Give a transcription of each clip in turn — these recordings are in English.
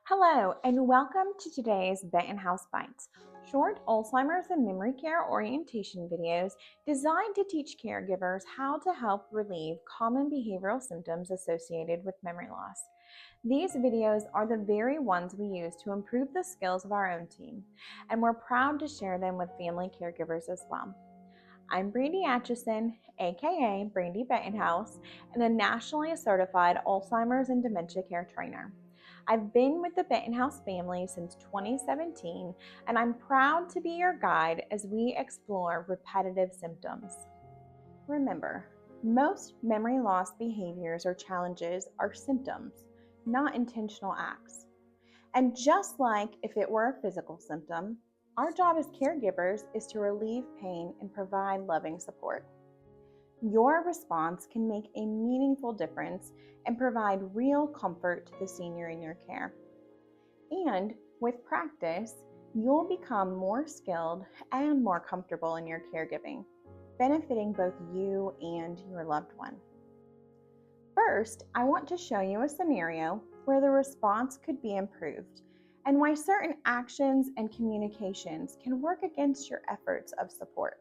Hello, and welcome to today's Benton House Bites, short Alzheimer's and memory care orientation videos designed to teach caregivers how to help relieve common behavioral symptoms associated with memory loss. These videos are the very ones we use to improve the skills of our own team, and we're proud to share them with family caregivers as well. I'm Brandy Atchison, aka Brandy Bettenhouse, and a nationally certified Alzheimer's and dementia care trainer. I've been with the Bettenhouse family since 2017, and I'm proud to be your guide as we explore repetitive symptoms. Remember, most memory loss behaviors or challenges are symptoms, not intentional acts. And just like if it were a physical symptom, our job as caregivers is to relieve pain and provide loving support. Your response can make a meaningful difference and provide real comfort to the senior in your care. And with practice, you'll become more skilled and more comfortable in your caregiving, benefiting both you and your loved one. First, I want to show you a scenario where the response could be improved and why certain actions and communications can work against your efforts of support.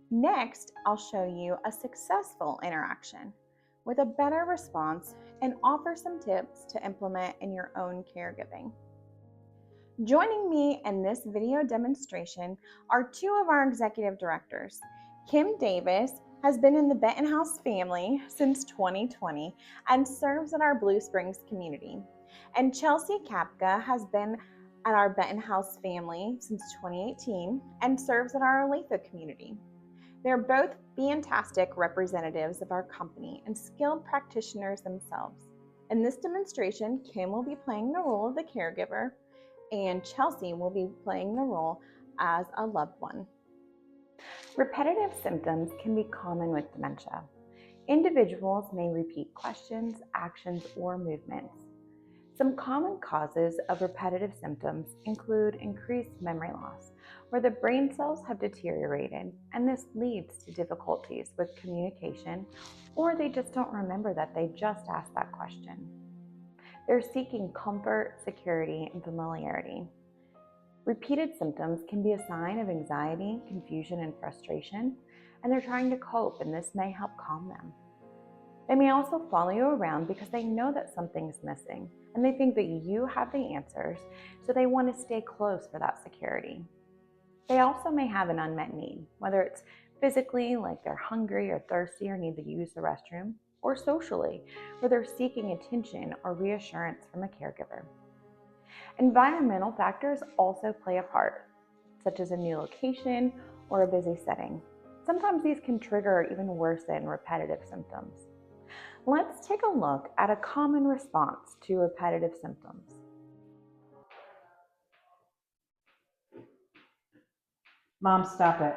Next, I'll show you a successful interaction with a better response and offer some tips to implement in your own caregiving. Joining me in this video demonstration are two of our executive directors. Kim Davis has been in the Benton House family since 2020 and serves in our Blue Springs community. And Chelsea Kapka has been at our Benton House family since 2018 and serves in our Olathe community. They're both fantastic representatives of our company and skilled practitioners themselves. In this demonstration, Kim will be playing the role of the caregiver, and Chelsea will be playing the role as a loved one. Repetitive symptoms can be common with dementia. Individuals may repeat questions, actions, or movements. Some common causes of repetitive symptoms include increased memory loss, where the brain cells have deteriorated, and this leads to difficulties with communication, or they just don't remember that they just asked that question. They're seeking comfort, security, and familiarity. Repeated symptoms can be a sign of anxiety, confusion, and frustration, and they're trying to cope, and this may help calm them. They may also follow you around because they know that something's missing, and they think that you have the answers, so they want to stay close for that security. They also may have an unmet need, whether it's physically, like they're hungry or thirsty or need to use the restroom, or socially, where they're seeking attention or reassurance from a caregiver. Environmental factors also play a part, such as a new location or a busy setting. Sometimes these can trigger or even worsen repetitive symptoms. Let's take a look at a common response to repetitive symptoms. Mom, stop it.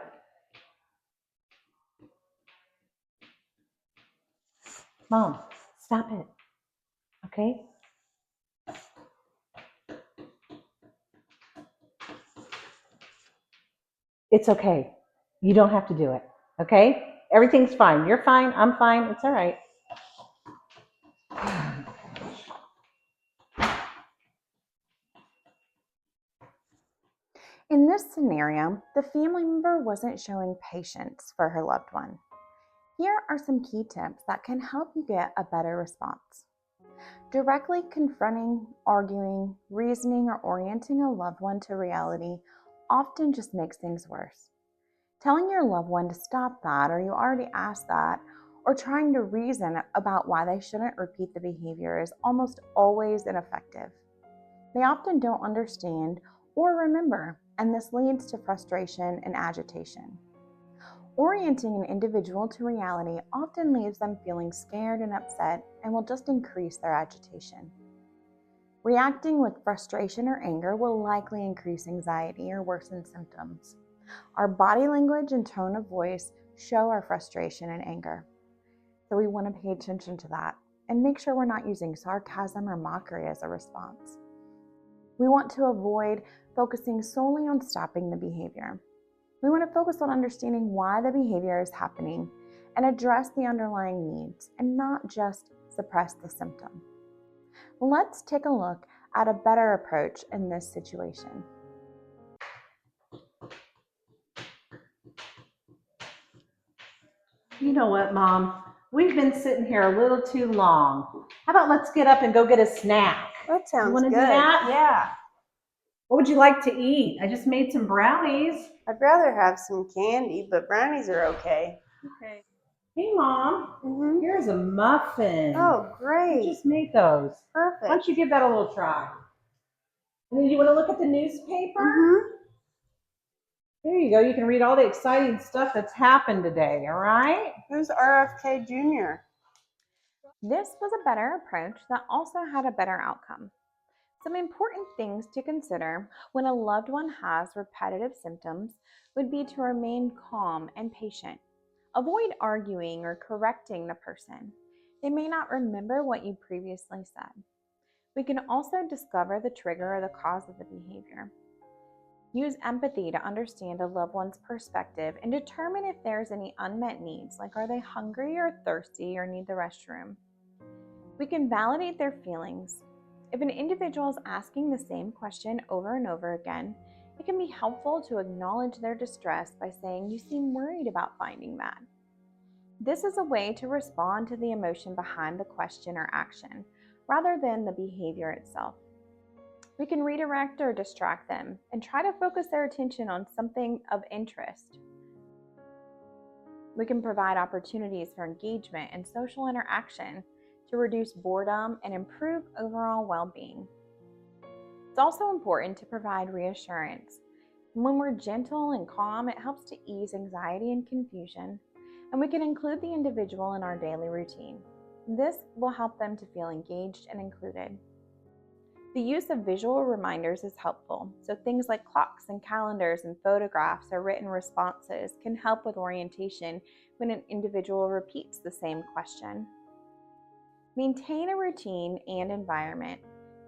Mom, stop it. Okay? It's okay. You don't have to do it. Okay? Everything's fine. You're fine. I'm fine. It's all right. In this scenario, the family member wasn't showing patience for her loved one. Here are some key tips that can help you get a better response. Directly confronting, arguing, reasoning, or orienting a loved one to reality often just makes things worse. Telling your loved one to stop that, or you already asked that, or trying to reason about why they shouldn't repeat the behavior is almost always ineffective. They often don't understand or remember, and this leads to frustration and agitation. Orienting an individual to reality often leaves them feeling scared and upset and will just increase their agitation. Reacting with frustration or anger will likely increase anxiety or worsen symptoms. Our body language and tone of voice show our frustration and anger, so we want to pay attention to that and make sure we're not using sarcasm or mockery as a response. We want to avoid focusing solely on stopping the behavior. We want to focus on understanding why the behavior is happening and address the underlying needs and not just suppress the symptom. Let's take a look at a better approach in this situation. You know what, Mom? We've been sitting here a little too long. How about let's get up and go get a snack? That sounds You want to good. do that? Yeah. What would you like to eat? I just made some brownies. I'd rather have some candy, but brownies are okay. Okay. Hey, Mom. Mm-hmm. Here's a muffin. Oh, I great. just made those. Why Perfect. don't you give that a little try? And then you want to look at the newspaper? Mm-hmm. There you go. You can read all the exciting stuff that's happened today, all right? Who's RFK Jr.? This was a better approach that also had a better outcome. Some important things to consider when a loved one has repetitive symptoms would be to remain calm and patient. Avoid arguing or correcting the person. They may not remember what you previously said. We can also discover the trigger or the cause of the behavior. Use empathy to understand a loved one's perspective and determine if there's any unmet needs, like are they hungry or thirsty or need the restroom. We can validate their feelings. If an individual is asking the same question over and over again, it can be helpful to acknowledge their distress by saying, "You seem worried about finding that." This is a way to respond to the emotion behind the question or action, rather than the behavior itself. We can redirect or distract them and try to focus their attention on something of interest. We can provide opportunities for engagement and social interaction to reduce boredom and improve overall well-being. It's also important to provide reassurance. When we're gentle and calm, it helps to ease anxiety and confusion, and we can include the individual in our daily routine. This will help them to feel engaged and included. The use of visual reminders is helpful, so things like clocks and calendars and photographs or written responses can help with orientation when an individual repeats the same question. Maintain a routine and environment.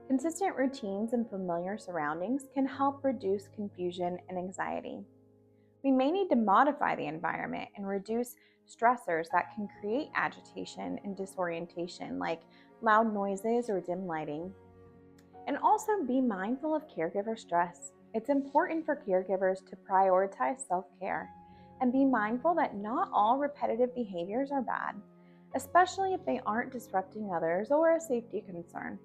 Consistent routines and familiar surroundings can help reduce confusion and anxiety. We may need to modify the environment and reduce stressors that can create agitation and disorientation, like loud noises or dim lighting. And also be mindful of caregiver stress. It's important for caregivers to prioritize self-care and be mindful that not all repetitive behaviors are bad, especially if they aren't disrupting others or a safety concern.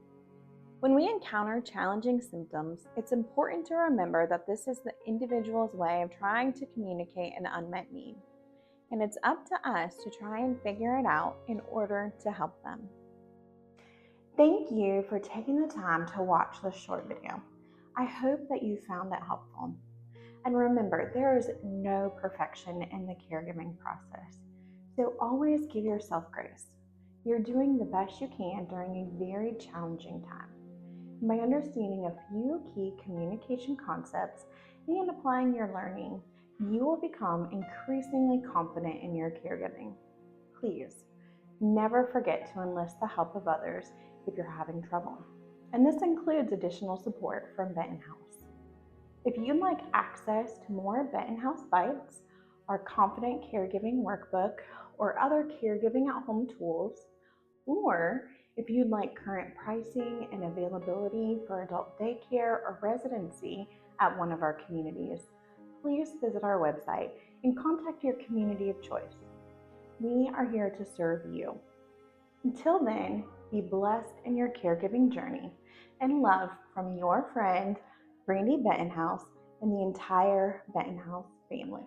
When we encounter challenging symptoms, it's important to remember that this is the individual's way of trying to communicate an unmet need, and it's up to us to try and figure it out in order to help them. Thank you for taking the time to watch this short video. I hope that you found it helpful. And remember, there is no perfection in the caregiving process, so always give yourself grace. You're doing the best you can during a very challenging time. By understanding a few key communication concepts and applying your learning, you will become increasingly confident in your caregiving. Please, never forget to enlist the help of others if you're having trouble. And this includes additional support from Benton House. If you'd like access to more Benton House Bites, our Confident Caregiving Workbook, or other caregiving at home tools, or if you'd like current pricing and availability for adult daycare or residency at one of our communities, please visit our website and contact your community of choice. We are here to serve you. Until then, be blessed in your caregiving journey, and love from your friend, Brandy Benton House, and the entire Benton House family.